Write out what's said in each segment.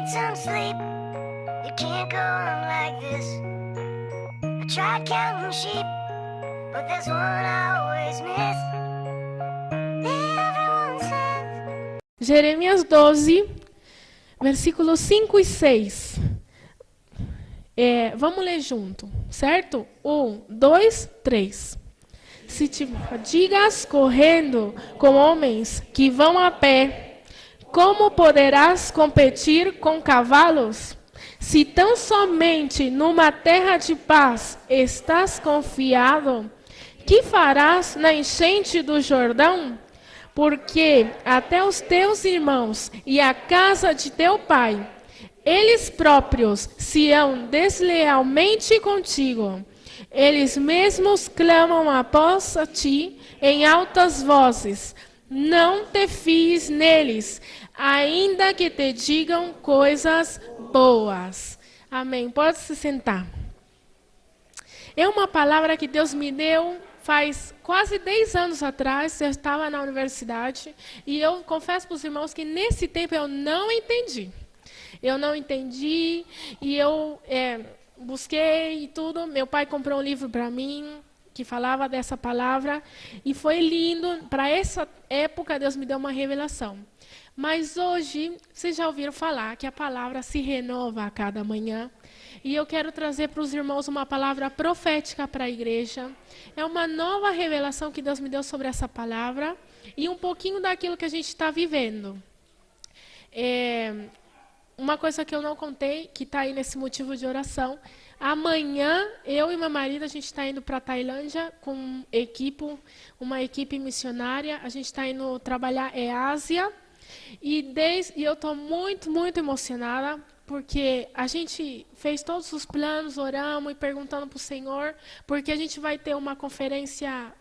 need some sleep. You can't go on like this. I tried counting sheep, but there's one I always miss. Everyone says. Jeremias 12, versículos 5 e 6. Vamos ler junto, certo? 1, 2, 3. Se te digas correndo com homens que vão a pé, como poderás competir com cavalos? Se tão somente numa terra de paz estás confiado, que farás na enchente do Jordão? Porque até os teus irmãos e a casa de teu pai, eles próprios se hão deslealmente contigo. Eles mesmos clamam após a ti em altas vozes. Não te fies neles, ainda que te digam coisas boas. Amém. Pode se sentar. É uma palavra que Deus me deu faz quase 10 anos atrás. Eu estava na universidade e eu confesso para os irmãos que nesse tempo eu não entendi. Eu não entendi e eu busquei e tudo. Meu pai comprou um livro para mim que falava dessa palavra e foi lindo. Para essa época, Deus me deu uma revelação. Mas hoje, vocês já ouviram falar que a palavra se renova a cada manhã. E eu quero trazer para os irmãos uma palavra profética para a igreja. É uma nova revelação que Deus me deu sobre essa palavra e um pouquinho daquilo que a gente está vivendo. Uma coisa que eu não contei, que está aí nesse motivo de oração. Amanhã, eu e meu marido, a gente está indo para a Tailândia com uma equipe missionária. A gente está indo trabalhar Ásia. E eu estou muito, muito emocionada, porque a gente fez todos os planos, oramos e perguntando para o Senhor, porque a gente vai ter uma conferência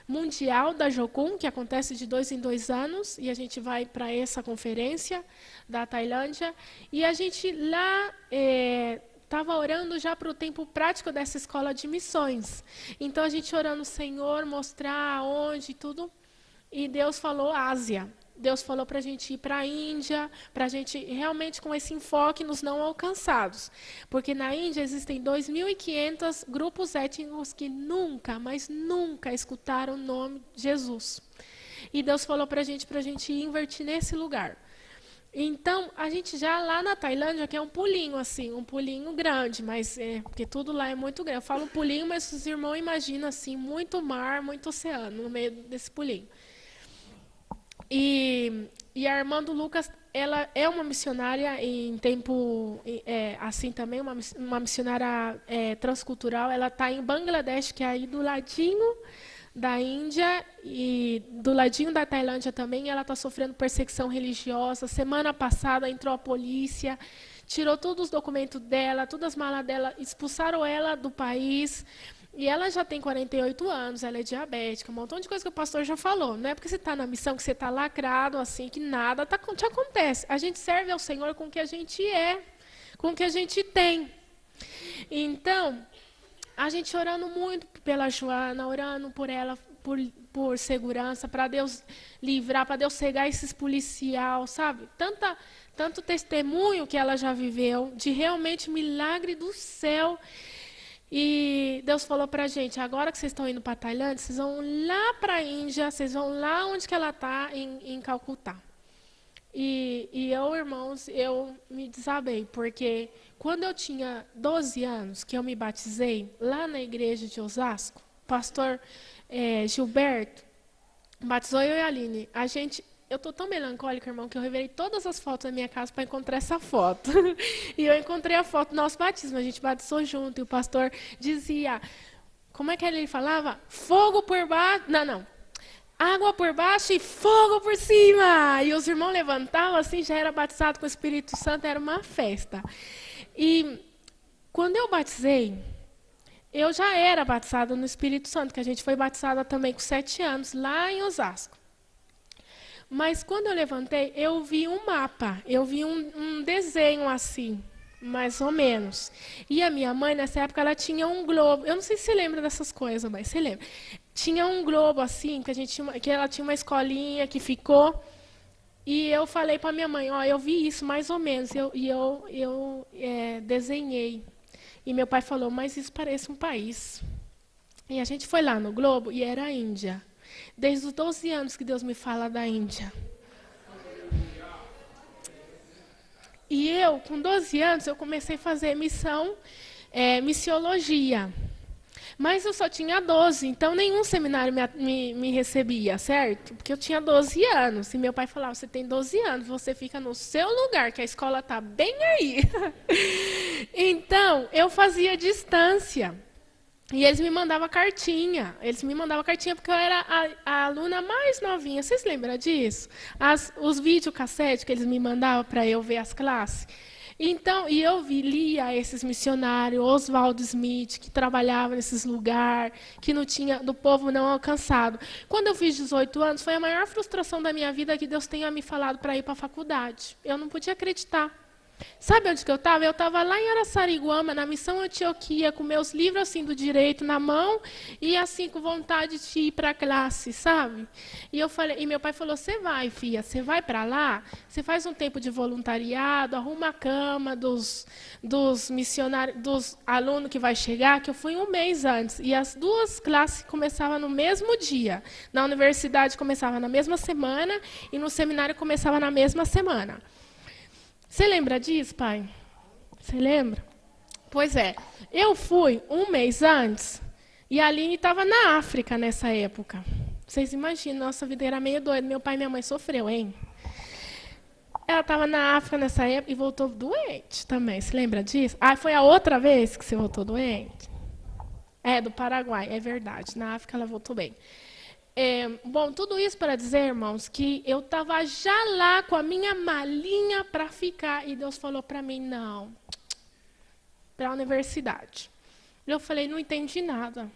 mundial da Jocum, que acontece de 2 em 2 anos, e a gente vai para essa conferência da Tailândia, e a gente lá estava orando já para o tempo prático dessa escola de missões. Então a gente orando, Senhor, mostrar onde e tudo, e Deus falou Ásia. Deus falou para a gente ir para a Índia, para a gente realmente com esse enfoque nos não alcançados. Porque na Índia existem 2.500 grupos étnicos que nunca, mas nunca escutaram o nome de Jesus. E Deus falou para a gente invertir nesse lugar. Então, a gente já lá na Tailândia, que é um pulinho assim, um pulinho grande, mas porque tudo lá é muito grande. Eu falo um pulinho, mas os irmãos imaginam assim, muito mar, muito oceano no meio desse pulinho. E a irmã do Lucas, ela é uma missionária em tempo assim também, uma missionária transcultural. Ela está em Bangladesh, que é aí do ladinho da Índia e do ladinho da Tailândia também. Ela está sofrendo perseguição religiosa. Semana passada entrou a polícia, tirou todos os documentos dela, todas as malas dela, expulsaram ela do país. E ela já tem 48 anos, ela é diabética, um montão de coisa que o pastor já falou. Não é porque você está na missão, que você está lacrado, assim, que nada te acontece. A gente serve ao Senhor com o que a gente com o que a gente tem. Então, a gente orando muito pela Joana, orando por ela, por segurança, para Deus livrar, para Deus cegar esses policial, sabe? Tanto testemunho que ela já viveu, de realmente milagre do céu. E Deus falou para a gente, agora que vocês estão indo para a Tailândia, vocês vão lá para a Índia, vocês vão lá onde que ela está, em Calcutá. E eu, irmãos, eu me desabei, porque quando eu tinha 12 anos, que eu me batizei, lá na igreja de Osasco, o pastor Gilberto batizou eu e a Aline. Eu estou tão melancólica, irmão, que eu revelei todas as fotos da minha casa para encontrar essa foto. E eu encontrei a foto do nosso batismo, a gente batizou junto, e o pastor dizia, como é que ele falava? Fogo por baixo, não, água por baixo e fogo por cima. E os irmãos levantavam assim, já era batizado com o Espírito Santo, era uma festa. E quando eu batizei, eu já era batizada no Espírito Santo, que a gente foi batizada também com 7 anos, lá em Osasco. Mas quando eu levantei, eu vi um mapa, eu vi um desenho assim, mais ou menos. E a minha mãe, nessa época, ela tinha um globo. Eu não sei se você lembra dessas coisas, mas você lembra. Tinha um globo assim, que ela tinha uma escolinha que ficou E eu falei para minha mãe, ó, eu vi isso mais ou menos, desenhei. E meu pai falou, mas isso parece um país. E a gente foi lá no Globo e era a Índia. Desde os 12 anos que Deus me fala da Índia. E eu, com 12 anos, eu comecei a fazer missiologia. Mas eu só tinha 12, então nenhum seminário me recebia, certo? Porque eu tinha 12 anos. E meu pai falava, você tem 12 anos, você fica no seu lugar, que a escola está bem aí. Então, eu fazia distância. E eles me mandavam cartinha. Eles me mandavam cartinha porque eu era a aluna mais novinha. Vocês lembram disso? Os videocassetes que eles me mandavam para eu ver as classes. Então, e eu lia esses missionários, Oswaldo Smith, que trabalhava nesses lugares, que não tinha, do povo não alcançado. Quando eu fiz 18 anos, foi a maior frustração da minha vida que Deus tenha me falado para ir para a faculdade. Eu não podia acreditar. Sabe onde que eu estava? Eu estava lá em Araçariguama, na Missão Antioquia, com meus livros assim do direito na mão e assim com vontade de ir para a classe, sabe? E eu falei, e meu pai falou: "Você vai, filha, você vai para lá, você faz um tempo de voluntariado, arruma a cama dos missionários, dos alunos que vai chegar", que eu fui um mês antes e as duas classes começavam no mesmo dia. Na universidade começava na mesma semana e no seminário começava na mesma semana. Você lembra disso, pai? Você lembra? Pois é. Eu fui um mês antes e a Aline estava na África nessa época. Vocês imaginam, nossa vida era meio doida. Meu pai e minha mãe sofreu, hein? Ela estava na África nessa época e voltou doente também. Você lembra disso? Ah, foi a outra vez que você voltou doente? É, do Paraguai, é verdade. Na África ela voltou bem. Bom, tudo isso para dizer, irmãos, que eu estava já lá com a minha malinha para ficar. E Deus falou para mim, não, para a universidade. Eu falei, não entendi nada.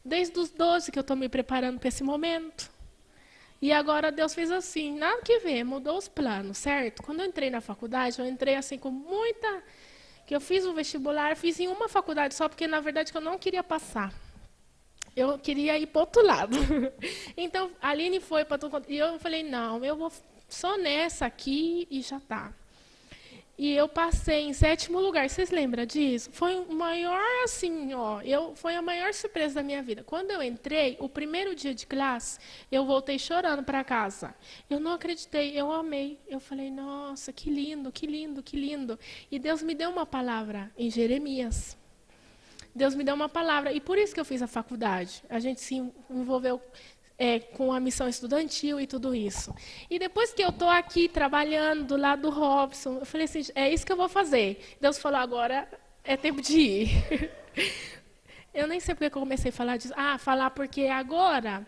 Desde os 12 que eu estou me preparando para esse momento. E agora Deus fez assim, nada que ver, mudou os planos, certo? Quando eu entrei na faculdade, eu entrei assim com muita... que eu fiz o vestibular, fiz em uma faculdade só, porque na verdade eu não queria passar. Eu queria ir para o outro lado. Então, a Aline foi para todo mundo. E eu falei, não, eu vou só nessa aqui e já está. E eu passei em 7º lugar. Vocês lembram disso? Foi o maior, assim, ó, foi a maior surpresa da minha vida. Quando eu entrei, o primeiro dia de classe, eu voltei chorando para casa. Eu não acreditei, eu amei. Eu falei, nossa, que lindo, que lindo, que lindo. E Deus me deu uma palavra em Jeremias. Deus me deu uma palavra, e por isso que eu fiz a faculdade. A gente se envolveu com a missão estudantil e tudo isso. E depois que eu estou aqui trabalhando do lado do Robson, eu falei assim, é isso que eu vou fazer. Deus falou, agora é tempo de ir. Eu nem sei porque que eu comecei a falar disso. Ah, falar porque agora,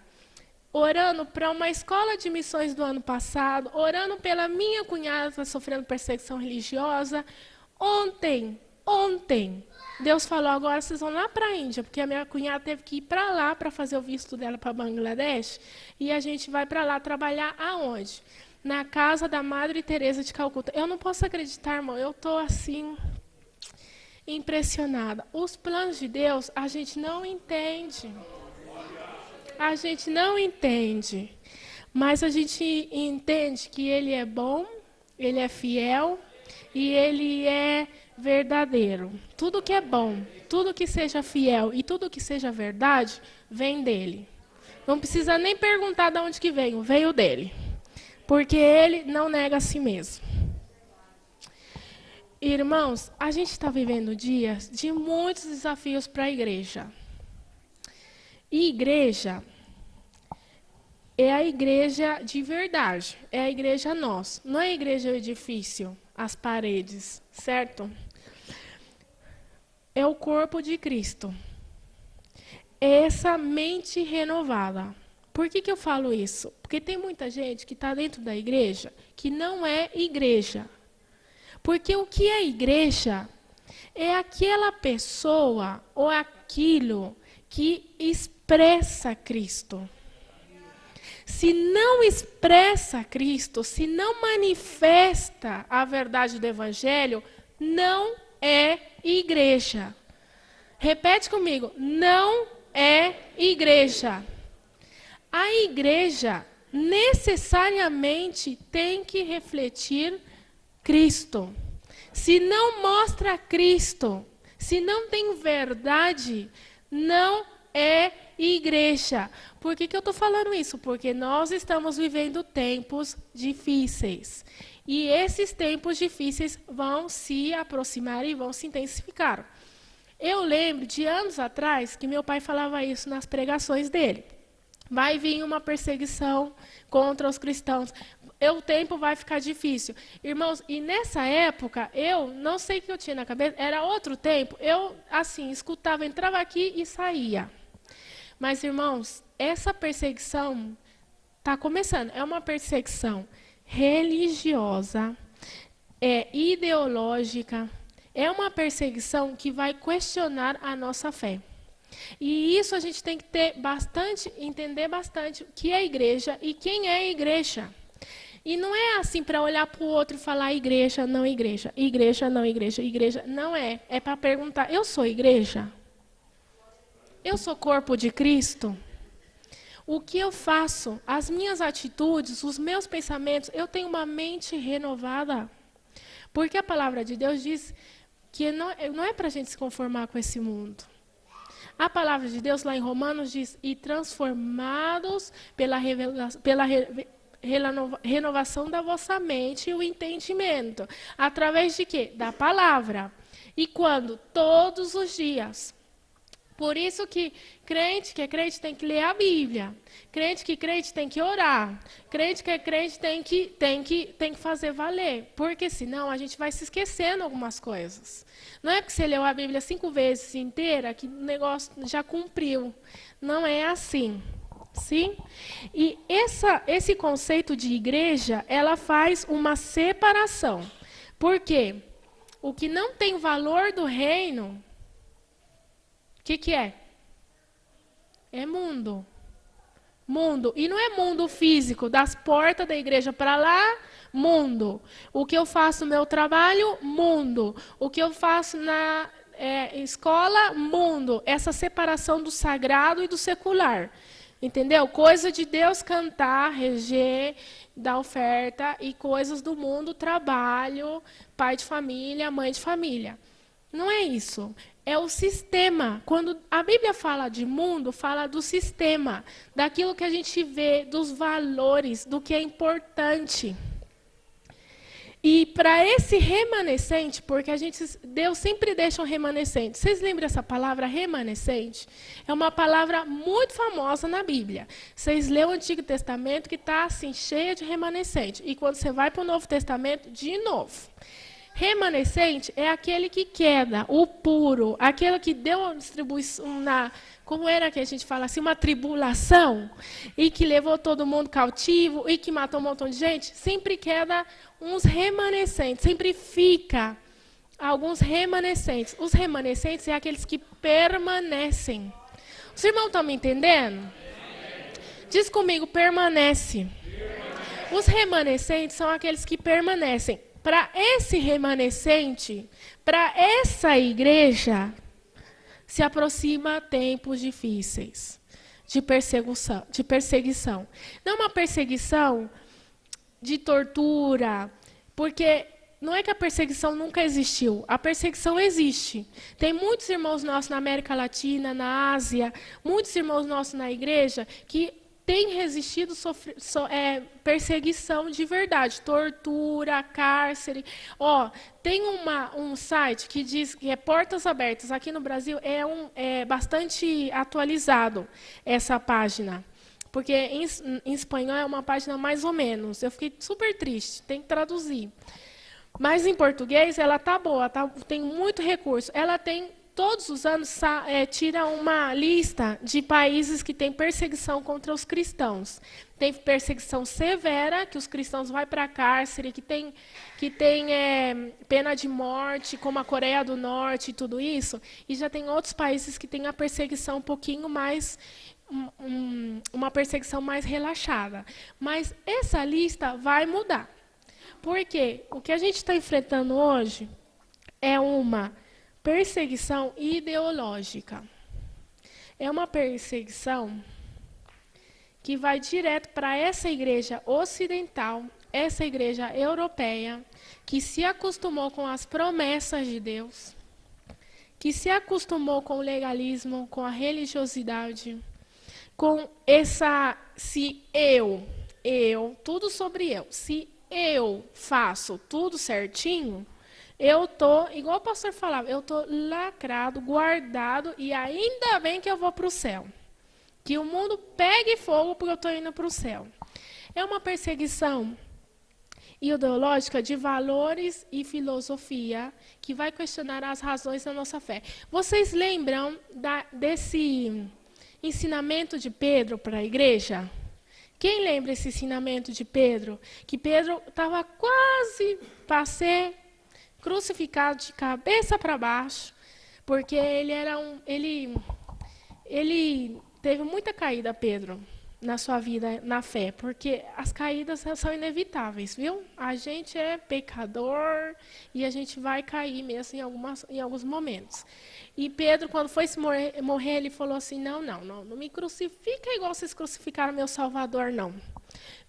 orando para uma escola de missões do ano passado, orando pela minha cunhada que está sofrendo perseguição religiosa, ontem, Deus falou, agora vocês vão lá para a Índia, porque a minha cunhada teve que ir para lá para fazer o visto dela para Bangladesh, e a gente vai para lá trabalhar aonde? Na casa da Madre Teresa de Calcuta. Eu não posso acreditar, irmão, eu estou assim, impressionada. Os planos de Deus, a gente não entende. A gente não entende. Mas a gente entende que Ele é bom, Ele é fiel, e Ele é verdadeiro. Tudo que é bom, tudo que seja fiel e tudo que seja verdade, vem dele. Não precisa nem perguntar de onde que veio dele. Porque ele não nega a si mesmo. Irmãos, a gente está vivendo dias de muitos desafios para a igreja. E igreja é a igreja de verdade, é a igreja nossa. Não é a igreja edifício, as paredes, certo? É o corpo de Cristo. É essa mente renovada. Por que eu falo isso? Porque tem muita gente que está dentro da igreja que não é igreja. Porque o que é igreja é aquela pessoa ou aquilo que expressa Cristo. Se não expressa Cristo, se não manifesta a verdade do Evangelho, não é igreja. Repete comigo, não é igreja. A igreja necessariamente tem que refletir Cristo. Se não mostra Cristo, se não tem verdade, não é igreja. Por que eu estou falando isso? Porque nós estamos vivendo tempos difíceis. E esses tempos difíceis vão se aproximar e vão se intensificar. Eu lembro de anos atrás que meu pai falava isso nas pregações dele. Vai vir uma perseguição contra os cristãos. O tempo vai ficar difícil. Irmãos, e nessa época, eu não sei o que eu tinha na cabeça, era outro tempo. Eu, assim, escutava, entrava aqui e saía. Mas, irmãos, essa perseguição está começando. É uma perseguição religiosa, ideológica. É uma perseguição que vai questionar a nossa fé. E isso a gente tem que entender bastante o que é igreja e quem é igreja. E não é assim para olhar para o outro e falar igreja, não igreja, igreja, não igreja, igreja. Não é. É para perguntar, eu sou igreja? Eu sou corpo de Cristo? O que eu faço? As minhas atitudes, os meus pensamentos, eu tenho uma mente renovada? Porque a palavra de Deus diz que não é para a gente se conformar com esse mundo. A palavra de Deus lá em Romanos diz, e transformados pela renovação da vossa mente e o entendimento. Através de quê? Da palavra. E quando? Todos os dias. Por isso que é crente tem que ler a Bíblia. Crente tem que orar. Crente tem que fazer valer. Porque senão a gente vai se esquecendo algumas coisas. Não é porque você leu a Bíblia 5 vezes inteira que o negócio já cumpriu. Não é assim. Sim? E esse conceito de igreja, ela faz uma separação. Por quê? O que não tem valor do reino, o que é? É mundo. Mundo. E não é mundo físico, das portas da igreja para lá, mundo. O que eu faço no meu trabalho, mundo. O que eu faço na escola, mundo. Essa separação do sagrado e do secular. Entendeu? Coisa de Deus cantar, reger, dar oferta, e coisas do mundo, trabalho, pai de família, mãe de família. Não é isso. É o sistema. Quando a Bíblia fala de mundo, fala do sistema, daquilo que a gente vê, dos valores, do que é importante. E para esse remanescente, porque Deus sempre deixa um remanescente. Vocês lembram essa palavra remanescente? É uma palavra muito famosa na Bíblia. Vocês lêem o Antigo Testamento que está assim, cheia de remanescente. E quando você vai para o Novo Testamento, de novo. Remanescente é aquele que queda, o puro, aquele que deu uma distribuição como era que a gente fala assim, uma tribulação, e que levou todo mundo cautivo, e que matou um montão de gente, sempre queda uns remanescentes, sempre fica alguns remanescentes. Os remanescentes é aqueles que permanecem. Os irmãos estão me entendendo? Diz comigo, permanece. Os remanescentes são aqueles que permanecem. Para esse remanescente, para essa igreja, se aproxima tempos difíceis de perseguição. Não uma perseguição de tortura, porque não é que a perseguição nunca existiu. A perseguição existe. Tem muitos irmãos nossos na América Latina, na Ásia, muitos irmãos nossos na igreja que tem resistido perseguição de verdade, tortura, cárcere. Tem um site que diz que é Portas Abertas. Aqui no Brasil é bastante atualizado essa página. Porque em espanhol é uma página mais ou menos. Eu fiquei super triste, tem que traduzir. Mas em português ela tá boa, tem muito recurso. Ela tem... Todos os anos tira uma lista de países que têm perseguição contra os cristãos. Tem perseguição severa, que os cristãos vão para a cárcere, que tem pena de morte, como a Coreia do Norte e tudo isso. E já tem outros países que têm a perseguição um pouquinho mais... uma perseguição mais relaxada. Mas essa lista vai mudar. Porque o que a gente está enfrentando hoje é uma... perseguição ideológica. É uma perseguição que vai direto para essa igreja ocidental, essa igreja europeia, que se acostumou com as promessas de Deus, que se acostumou com o legalismo, com a religiosidade, com essa, tudo sobre eu. Se eu faço tudo certinho, eu tô, igual o pastor falava, eu tô lacrado, guardado, e ainda bem que eu vou para o céu. Que o mundo pegue fogo porque eu estou indo para o céu. É uma perseguição ideológica de valores e filosofia que vai questionar as razões da nossa fé. Vocês lembram desse ensinamento de Pedro para a igreja? Quem lembra esse ensinamento de Pedro? Que Pedro estava quase para ser crucificado de cabeça para baixo, porque ele teve muita caída, Pedro, na sua vida, na fé, porque as caídas são inevitáveis, viu? A gente é pecador e a gente vai cair mesmo em alguns momentos. E Pedro, quando foi se morrer, ele falou assim, não me crucifica igual vocês crucificaram meu Salvador, não.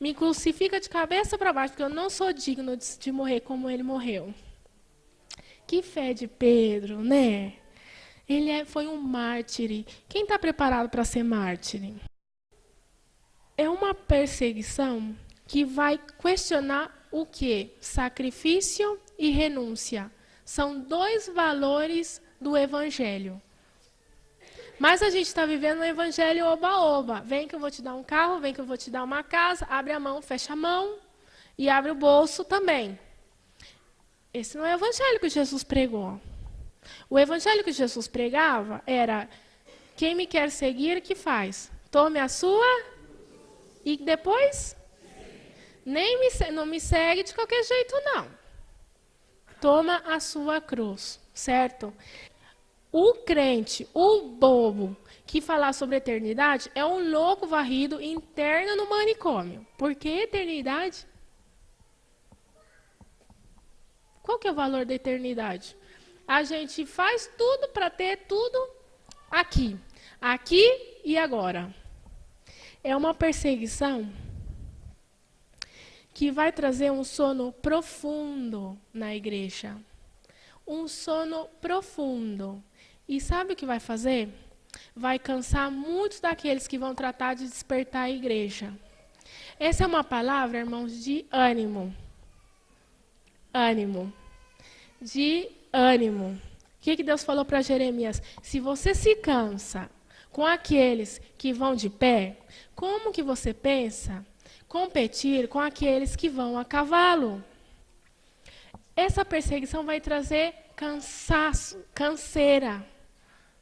Me crucifica de cabeça para baixo, porque eu não sou digno de morrer como ele morreu. Que fé de Pedro, né? Ele foi um mártir. Quem está preparado para ser mártir? É uma perseguição que vai questionar o quê? Sacrifício e renúncia. São dois valores do evangelho. Mas a gente está vivendo um evangelho oba-oba. Vem que eu vou te dar um carro, vem que eu vou te dar uma casa, abre a mão, fecha a mão e abre o bolso também. Esse não é o evangelho que Jesus pregou. O evangelho que Jesus pregava era: quem me quer seguir, que faz? Tome a sua e depois não me segue de qualquer jeito, não. Toma a sua cruz, certo? O crente, o bobo, que falar sobre eternidade é um louco varrido interno no manicômio. Por que eternidade? Qual que é o valor da eternidade? A gente faz tudo para ter tudo aqui e agora. É uma perseguição que vai trazer um sono profundo na igreja. Um sono profundo. E sabe o que vai fazer? Vai cansar muitos daqueles que vão tratar de despertar a igreja. Essa é uma palavra, irmãos, de ânimo. Ânimo. De ânimo. O que Deus falou para Jeremias? Se você se cansa com aqueles que vão de pé, como que você pensa competir com aqueles que vão a cavalo? Essa perseguição vai trazer cansaço, canseira,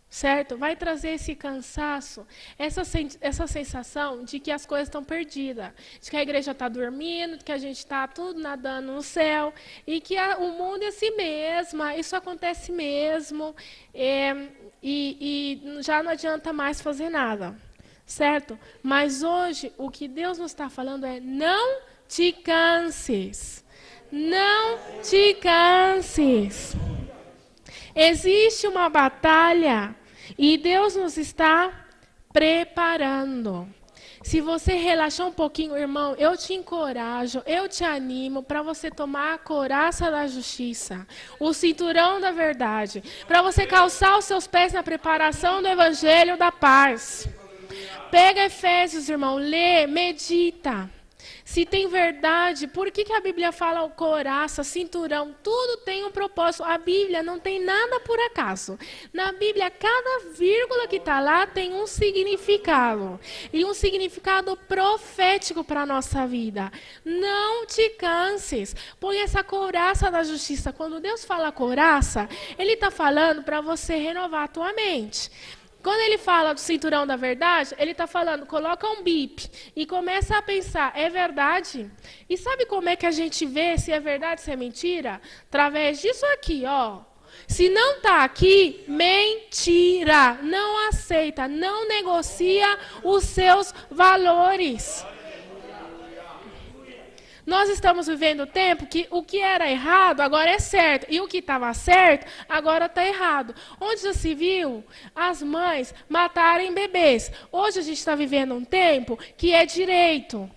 certo? Vai trazer esse cansaço, essa sensação de que as coisas estão perdidas, de que a igreja está dormindo, de que a gente está tudo nadando no céu, e que o mundo é assim mesmo, isso acontece mesmo, e já não adianta mais fazer nada, certo? Mas hoje, o que Deus nos está falando é: não te canses. Não te canses. Existe uma batalha e Deus nos está preparando. Se você relaxar um pouquinho, irmão, eu te encorajo, eu te animo para você tomar a couraça da justiça, o cinturão da verdade, para você calçar os seus pés na preparação do evangelho da paz. Pega Efésios, irmão, lê, medita. Se tem verdade, por que a Bíblia fala couraça, cinturão? Tudo tem um propósito. A Bíblia não tem nada por acaso. Na Bíblia, cada vírgula que está lá tem um significado. E um significado profético para a nossa vida. Não te canses. Põe essa couraça da justiça. Quando Deus fala couraça, Ele está falando para você renovar a tua mente. Quando ele fala do cinturão da verdade, ele está falando, coloca um bip e começa a pensar, é verdade? E sabe como é que a gente vê se é verdade, se é mentira? Através disso aqui, ó. Se não está aqui, mentira. Não aceita, não negocia os seus valores. Nós estamos vivendo o tempo que o que era errado agora é certo. E o que estava certo agora está errado. Onde já se viu as mães matarem bebês? Hoje a gente está vivendo um tempo que é direito.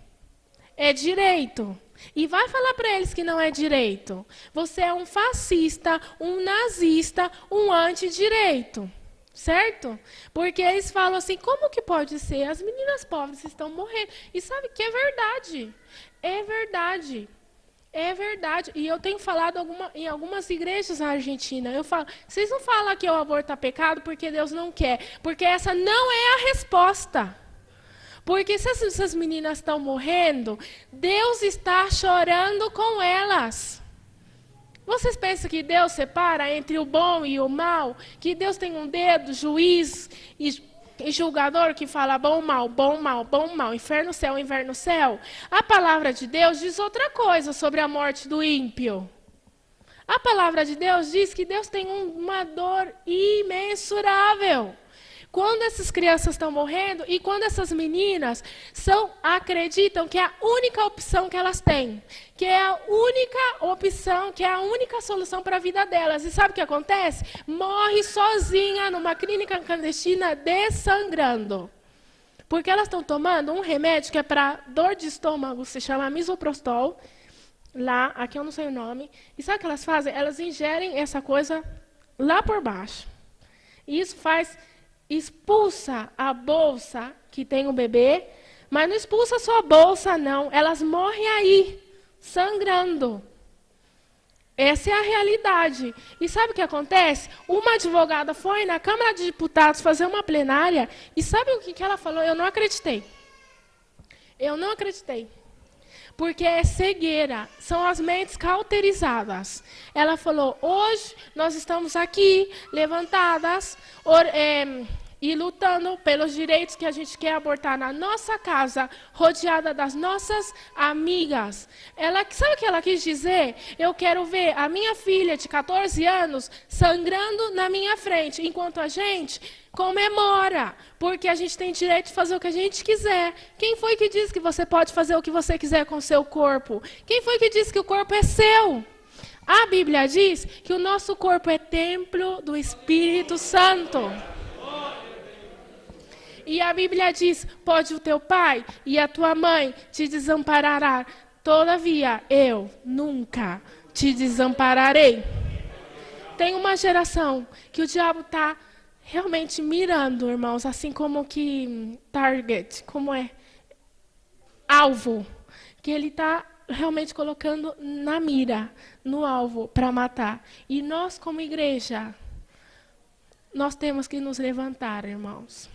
É direito. E vai falar para eles que não é direito. Você é um fascista, um nazista, um antidireito. Certo? Porque eles falam assim, como que pode ser? As meninas pobres estão morrendo. E sabe que é verdade. É verdade. É verdade. E eu tenho falado em algumas igrejas na Argentina. Eu falo, vocês não falam que o aborto é pecado porque Deus não quer. Porque essa não é a resposta. Porque se essas meninas estão morrendo, Deus está chorando com elas. Vocês pensam que Deus separa entre o bom e o mal? Que Deus tem um dedo, juiz e julgador que fala bom, mal, bom, mal, bom, mal, inferno, céu. A palavra de Deus diz outra coisa sobre a morte do ímpio. A palavra de Deus diz que Deus tem uma dor imensurável. Quando essas crianças estão morrendo e quando essas meninas acreditam que é a única opção que elas têm, que é a única opção, que é a única solução para a vida delas. E sabe o que acontece? Morre sozinha numa clínica clandestina dessangrando. Porque elas estão tomando um remédio que é para dor de estômago, se chama misoprostol. Lá, aqui eu não sei o nome. E sabe o que elas fazem? Elas ingerem essa coisa lá por baixo. E isso expulsa a bolsa que tem o bebê, mas não expulsa só a bolsa, não. Elas morrem aí, sangrando. Essa é a realidade. E sabe o que acontece? Uma advogada foi na Câmara de Deputados fazer uma plenária, e sabe o que ela falou? Eu não acreditei. Eu não acreditei. Porque é cegueira, são as mentes cauterizadas. Ela falou, hoje nós estamos aqui, levantadas, e lutando pelos direitos que a gente quer abortar na nossa casa, rodeada das nossas amigas. Sabe o que ela quis dizer? Eu quero ver a minha filha de 14 anos sangrando na minha frente, enquanto a gente comemora, porque a gente tem direito de fazer o que a gente quiser. Quem foi que disse que você pode fazer o que você quiser com o seu corpo? Quem foi que disse que o corpo é seu? A Bíblia diz que o nosso corpo é templo do Espírito Santo. E a Bíblia diz, pode o teu pai e a tua mãe te desamparará, todavia eu nunca te desampararei. Tem uma geração que o diabo está realmente mirando, irmãos, assim como que target, como é alvo, que ele está realmente colocando na mira, no alvo, para matar. E nós, como igreja, nós temos que nos levantar, irmãos.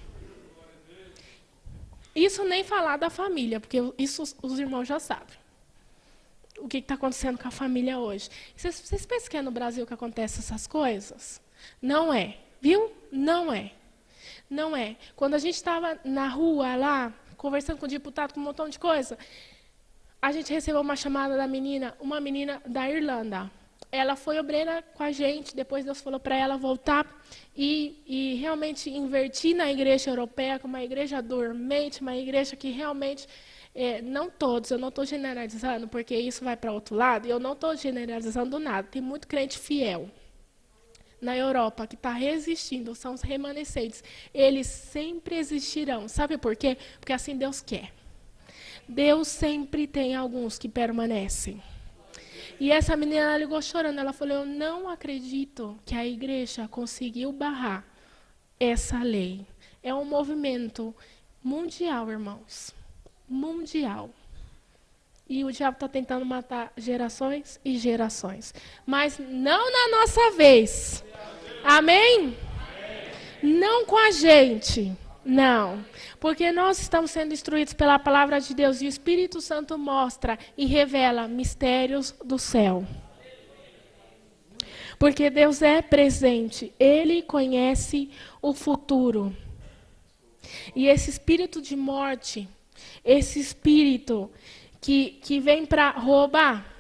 Isso nem falar da família, porque isso os irmãos já sabem. O que está acontecendo com a família hoje. Vocês pensam que é no Brasil que acontecem essas coisas? Não é. Viu? Não é. Não é. Quando a gente estava na rua lá, conversando com o deputado, com um montão de coisa, a gente recebeu uma chamada da menina, uma menina da Irlanda. Ela foi obreira com a gente, depois Deus falou para ela voltar e realmente invertir na igreja europeia, como uma igreja dormente, uma igreja que realmente, não todos, eu não estou generalizando, porque isso vai para outro lado, e eu não estou generalizando nada, tem muito crente fiel na Europa que está resistindo, são os remanescentes, eles sempre existirão, sabe por quê? Porque assim Deus quer. Deus sempre tem alguns que permanecem. E essa menina ligou chorando, ela falou, eu não acredito que a igreja conseguiu barrar essa lei. É um movimento mundial, irmãos. Mundial. E o diabo está tentando matar gerações e gerações. Mas não na nossa vez. Amém? Não com a gente. Não, porque nós estamos sendo instruídos pela palavra de Deus e o Espírito Santo mostra e revela mistérios do céu. Porque Deus é presente, Ele conhece o futuro. E esse espírito de morte, esse espírito que vem para roubar,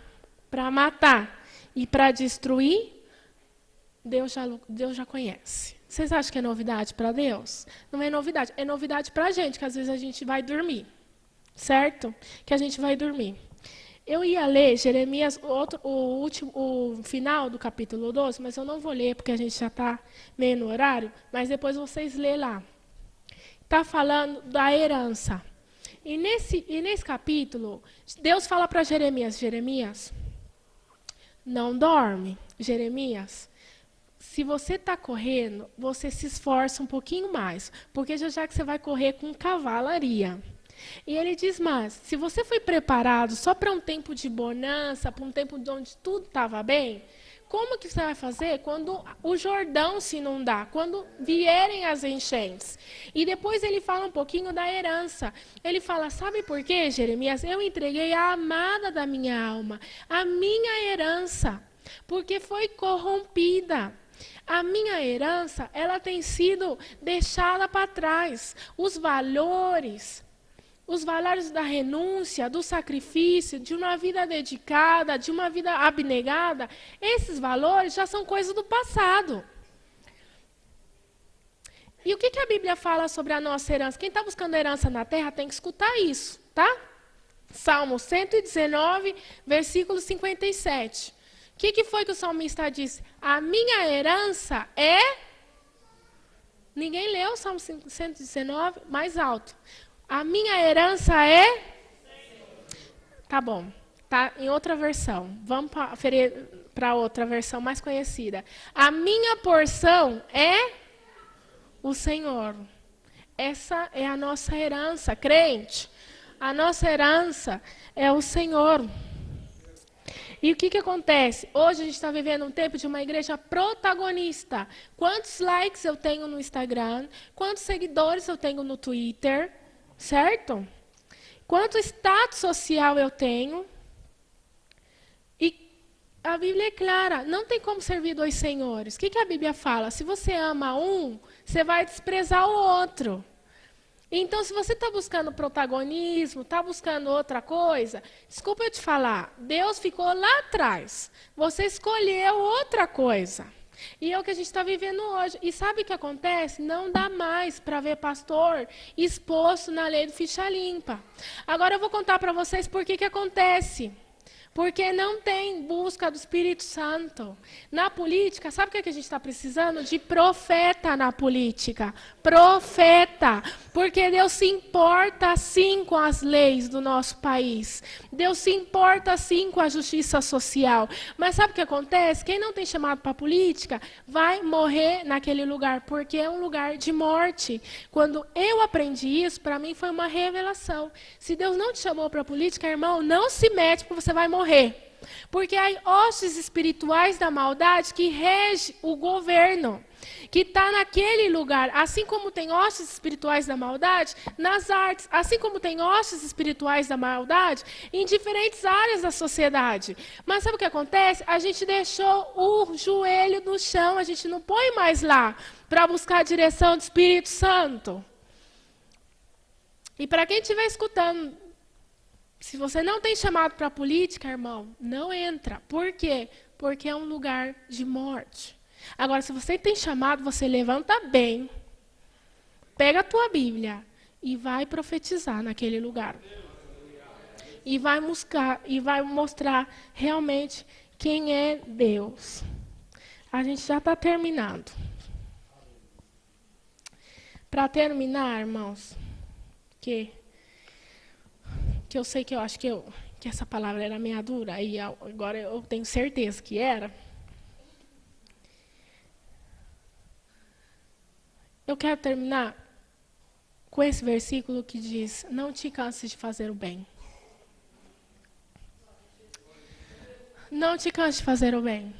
para matar e para destruir, Deus já conhece. Vocês acham que é novidade para Deus? Não é novidade. É novidade para a gente, que às vezes a gente vai dormir. Certo? Que a gente vai dormir. Eu ia ler Jeremias, o final do capítulo 12, mas eu não vou ler, porque a gente já está meio no horário, mas depois vocês lêem lá. Está falando da herança. E nesse capítulo, Deus fala para Jeremias, Jeremias, não dorme, Jeremias. Se você está correndo, você se esforça um pouquinho mais, porque já que você vai correr com cavalaria. E ele diz mais, se você foi preparado só para um tempo de bonança, para um tempo onde tudo estava bem, como que você vai fazer quando o Jordão se inundar, quando vierem as enchentes? E depois ele fala um pouquinho da herança. Ele fala, sabe por quê, Jeremias? Eu entreguei a amada da minha alma, a minha herança, porque foi corrompida. A minha herança, ela tem sido deixada para trás. Os valores da renúncia, do sacrifício, de uma vida dedicada, de uma vida abnegada, esses valores já são coisas do passado. E o que a Bíblia fala sobre a nossa herança? Quem está buscando herança na terra tem que escutar isso, tá? Salmo 119, versículo 57. O que foi que o salmista disse? A minha herança é... Ninguém leu o Salmo 119? Mais alto. A minha herança é... Tá bom. Tá em outra versão. Vamos para outra versão mais conhecida. A minha porção é o Senhor. Essa é a nossa herança, crente. A nossa herança é o Senhor. E o que acontece? Hoje a gente está vivendo um tempo de uma igreja protagonista. Quantos likes eu tenho no Instagram? Quantos seguidores eu tenho no Twitter? Certo? Quanto status social eu tenho? E a Bíblia é clara, não tem como servir dois senhores. O que a Bíblia fala? Se você ama um, você vai desprezar o outro. Então, se você está buscando protagonismo, está buscando outra coisa, desculpa eu te falar, Deus ficou lá atrás. Você escolheu outra coisa. E é o que a gente está vivendo hoje. E sabe o que acontece? Não dá mais para ver pastor exposto na lei do ficha limpa. Agora eu vou contar para vocês por que acontece. Porque não tem busca do Espírito Santo. Na política, sabe o que a gente está precisando? De profeta na política. Profeta. Porque Deus se importa sim com as leis do nosso país. Deus se importa sim com a justiça social. Mas sabe o que acontece? Quem não tem chamado para a política vai morrer naquele lugar, porque é um lugar de morte. Quando eu aprendi isso, para mim foi uma revelação. Se Deus não te chamou para a política, irmão, não se mete porque você vai morrer. Porque há hostes espirituais da maldade que rege o governo, que está naquele lugar. Assim como tem hostes espirituais da maldade nas artes, assim como tem hostes espirituais da maldade em diferentes áreas da sociedade. Mas sabe o que acontece? A gente deixou o joelho no chão, a gente não põe mais lá para buscar a direção do Espírito Santo. E para quem estiver escutando, se você não tem chamado para a política, irmão, não entra. Por quê? Porque é um lugar de morte. Agora, se você tem chamado, você levanta bem, pega a tua Bíblia e vai profetizar naquele lugar. E vai mostrar realmente quem é Deus. A gente já está terminando. Para terminar, irmãos, que eu sei que eu acho que essa palavra era meia dura, e agora eu tenho certeza que era. Eu quero terminar com esse versículo que diz, não te canses de fazer o bem. Não te canses de fazer o bem.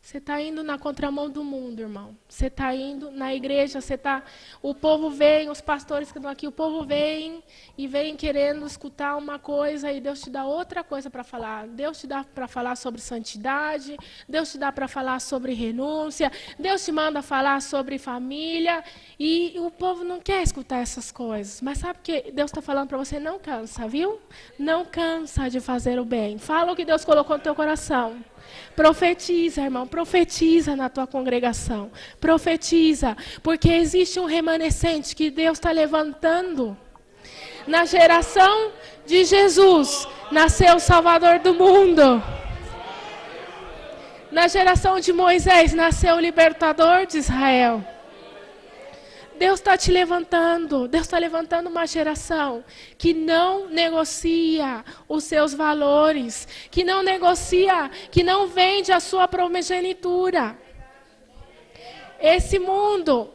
Você está indo na contramão do mundo, irmão. Você está indo na igreja, o povo vem, os pastores que estão aqui, o povo vem e vem querendo escutar uma coisa e Deus te dá outra coisa para falar. Deus te dá para falar sobre santidade, Deus te dá para falar sobre renúncia, Deus te manda falar sobre família e o povo não quer escutar essas coisas. Mas sabe o que Deus está falando para você? Não cansa, viu? Não cansa de fazer o bem. Fala o que Deus colocou no teu coração. Profetiza, irmão, profetiza na tua congregação. Profetiza, porque existe um remanescente que Deus está levantando na geração de Jesus, nasceu o Salvador do mundo. Na geração de Moisés, nasceu o libertador de Israel. Deus está te levantando. Deus está levantando uma geração que não negocia os seus valores, que não negocia, que não vende a sua primogenitura. Esse mundo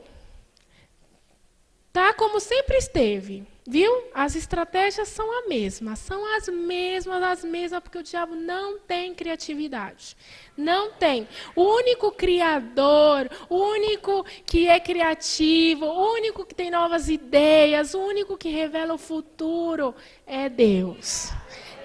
tá como sempre esteve, viu? As estratégias são as mesmas, porque o diabo não tem criatividade. Não tem. O único criador, o único que é criativo, o único que tem novas ideias, o único que revela o futuro é Deus.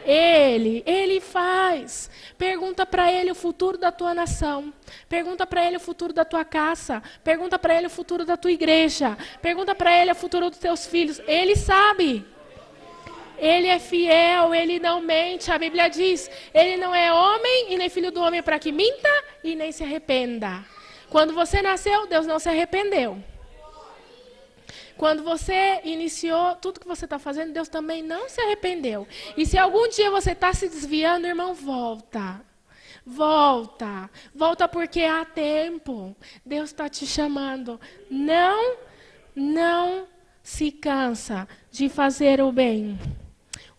Ele faz. Pergunta para ele o futuro da tua nação. Pergunta para ele o futuro da tua casa. Pergunta para ele o futuro da tua igreja. Pergunta para ele o futuro dos teus filhos. Ele sabe. Ele é fiel, ele não mente. A Bíblia diz, ele não é homem e nem filho do homem para que minta e nem se arrependa. Quando você nasceu, Deus não se arrependeu. Quando você iniciou tudo que você está fazendo, Deus também não se arrependeu. E se algum dia você está se desviando, irmão, volta. Volta. Volta porque há tempo. Deus está te chamando. Não se cansa de fazer o bem.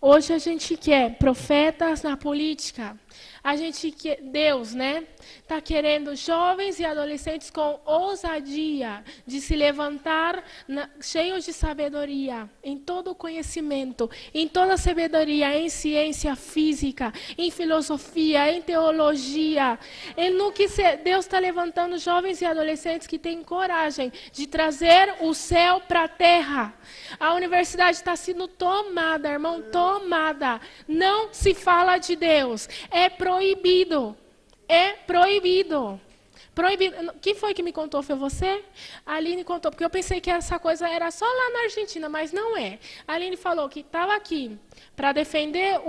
Hoje a gente quer profetas na política. A gente quer, Deus, né? Está querendo jovens e adolescentes com ousadia de se levantar cheios de sabedoria, em todo o conhecimento, em toda a sabedoria, em ciência física, em filosofia, em teologia. Deus está levantando jovens e adolescentes que têm coragem de trazer o céu para a terra. A universidade está sendo tomada, irmão, tomada. Não se fala de Deus. É proibido. É proibido. Proibido. Quem foi que me contou? Foi você? A Aline contou, porque eu pensei que essa coisa era só lá na Argentina, mas não é. A Aline falou que estava aqui para defender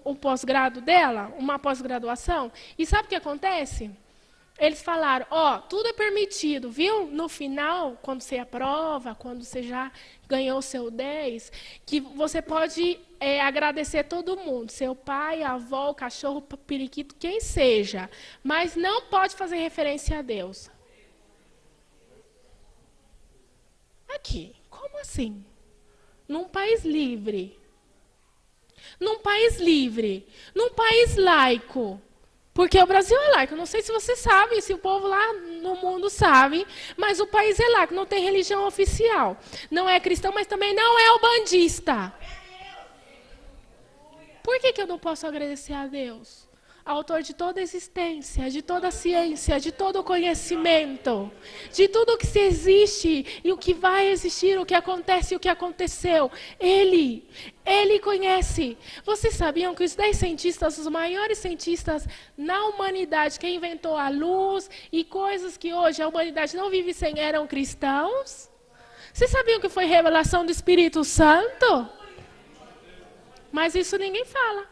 um pós-grado dela, uma pós-graduação. E sabe o que acontece? Eles falaram, tudo é permitido, viu? No final, quando você aprova, quando você já ganhou o seu 10, que você pode agradecer todo mundo, seu pai, a avó, o cachorro, o periquito, quem seja, mas não pode fazer referência a Deus. Aqui, como assim? Num país livre, num país laico, porque o Brasil é laico, não sei se você sabe, se o povo lá no mundo sabe, mas o país é laico, não tem religião oficial. Não é cristão, mas também não é ubandista. Por que eu não posso agradecer a Deus? Autor de toda a existência, de toda a ciência, de todo o conhecimento, de tudo o que existe e o que vai existir, o que acontece e o que aconteceu. Ele conhece. Vocês sabiam que os 10 cientistas, os maiores cientistas na humanidade, que inventou a luz e coisas que hoje a humanidade não vive sem, eram cristãos? Vocês sabiam que foi revelação do Espírito Santo? Mas isso ninguém fala.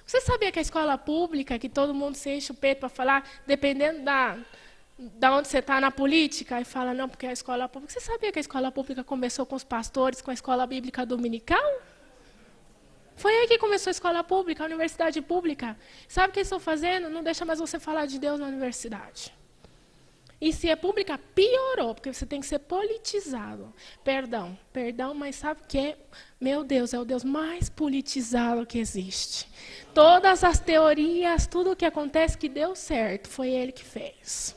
Você sabia que a escola pública, que todo mundo se enche o peito para falar, dependendo da onde você está na política, e fala, não, porque a escola pública... Você sabia que a escola pública começou com os pastores, com a escola bíblica dominical? Foi aí que começou a escola pública, a universidade pública. Sabe o que eles estão fazendo? Não deixa mais você falar de Deus na universidade. E se é pública, piorou, porque você tem que ser politizado. Perdão, mas sabe o que? Meu Deus, é o Deus mais politizado que existe. Todas as teorias, tudo o que acontece que deu certo, foi Ele que fez.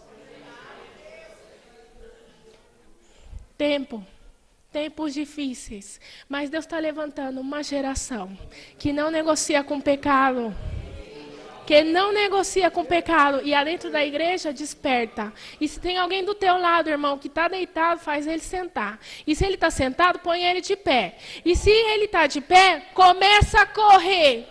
Tempos difíceis, mas Deus está levantando uma geração que não negocia com pecado. Que não negocia com pecado e dentro da igreja desperta. E se tem alguém do teu lado, irmão, que está deitado, faz ele sentar. E se ele está sentado, põe ele de pé. E se ele está de pé, começa a correr.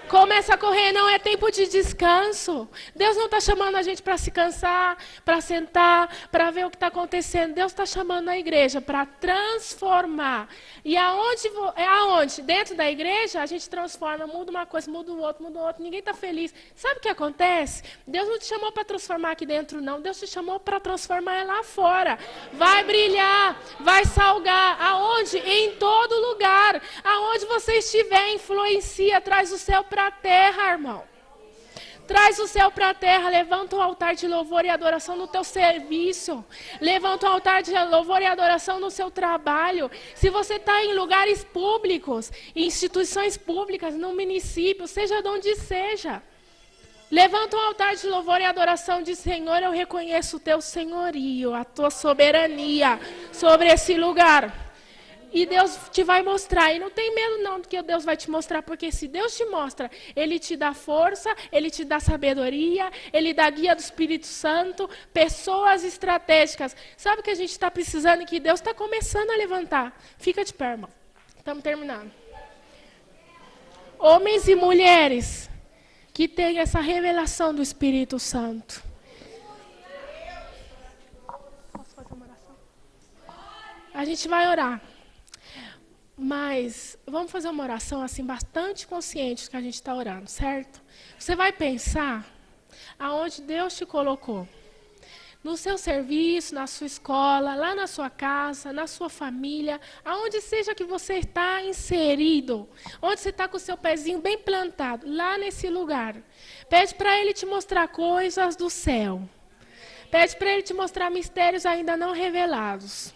Começa a correr, não é tempo de descanso. Deus não está chamando a gente para se cansar, para sentar, para ver o que está acontecendo. Deus está chamando a igreja para transformar. E aonde? Dentro da igreja, a gente transforma, muda uma coisa, muda o outro, ninguém está feliz. Sabe o que acontece? Deus não te chamou para transformar aqui dentro, não. Deus te chamou para transformar lá fora. Vai brilhar, vai salgar. Aonde? Em todo lugar. Aonde você estiver, influencia, traz o céu para a terra, irmão. Traz o céu para a terra, levanta um altar de louvor e adoração no teu serviço. Levanta um altar de louvor e adoração no seu trabalho. Se você está em lugares públicos, em instituições públicas, no município, seja de onde seja. Levanta um altar de louvor e adoração, diz: Senhor, eu reconheço o teu senhorio, a tua soberania sobre esse lugar. E Deus te vai mostrar. E não tem medo não do que Deus vai te mostrar, porque se Deus te mostra, Ele te dá força, Ele te dá sabedoria, Ele dá guia do Espírito Santo, pessoas estratégicas. Sabe o que a gente está precisando e que Deus está começando a levantar? Fica de pé, irmão. Estamos terminando. Homens e mulheres que têm essa revelação do Espírito Santo. Posso fazer uma oração? A gente vai orar. Mas vamos fazer uma oração assim bastante consciente que a gente está orando, certo? Você vai pensar aonde Deus te colocou. No seu serviço, na sua escola, lá na sua casa, na sua família, aonde seja que você está inserido, onde você está com o seu pezinho bem plantado, lá nesse lugar. Pede para Ele te mostrar coisas do céu. Pede para Ele te mostrar mistérios ainda não revelados.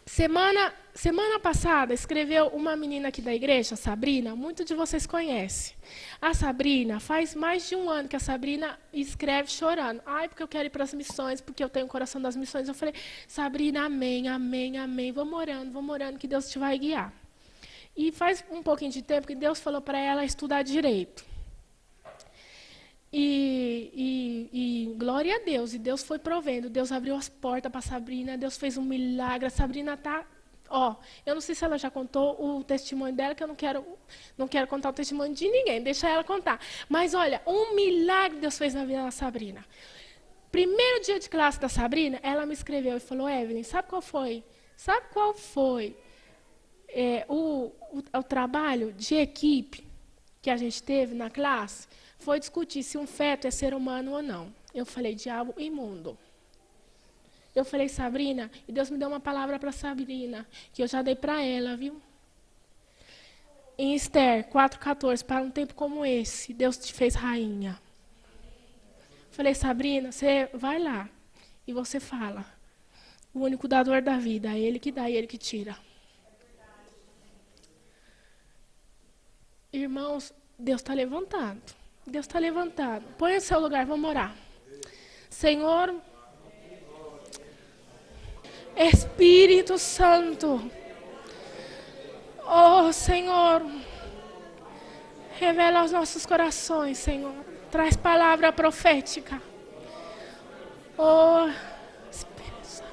Semana passada, escreveu uma menina aqui da igreja, a Sabrina, muitos de vocês conhecem. A Sabrina, faz mais de um ano que a Sabrina escreve chorando. Ai, porque eu quero ir para as missões, porque eu tenho o coração das missões. Eu falei: Sabrina, amém, amém, amém. Vamos orando, que Deus te vai guiar. E faz um pouquinho de tempo que Deus falou para ela estudar direito. E glória a Deus, e Deus foi provendo, Deus abriu as portas para a Sabrina, Deus fez um milagre, a Sabrina está, eu não sei se ela já contou o testemunho dela, que eu não quero contar o testemunho de ninguém, deixa ela contar. Mas olha, um milagre Deus fez na vida da Sabrina. Primeiro dia de classe da Sabrina, ela me escreveu e falou: Evelyn, sabe qual foi? O trabalho de equipe que a gente teve na classe? Foi discutir se um feto é ser humano ou não. Eu falei: diabo imundo. Eu falei: Sabrina, e Deus me deu uma palavra para Sabrina, que eu já dei para ela, viu? Em Esther 4,14, para um tempo como esse, Deus te fez rainha. Falei: Sabrina, você vai lá e você fala: o único dador da vida, é Ele que dá e Ele que tira. Irmãos, Deus está levantando. Deus está levantado. Põe no seu lugar, vamos orar. Senhor, Espírito Santo, oh Senhor, revela aos nossos corações, Senhor. Traz palavra profética. Oh Espírito Santo.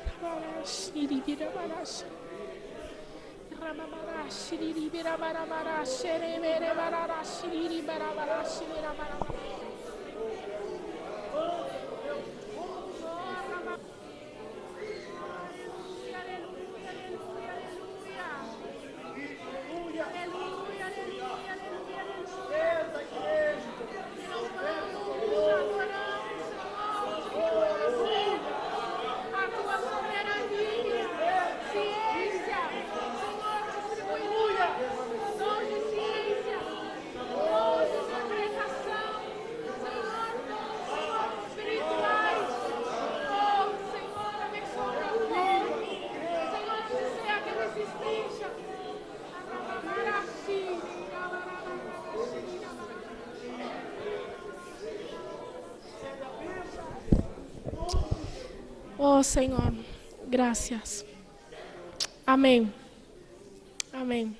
Oh, Senhor, graças. Amém. Amém.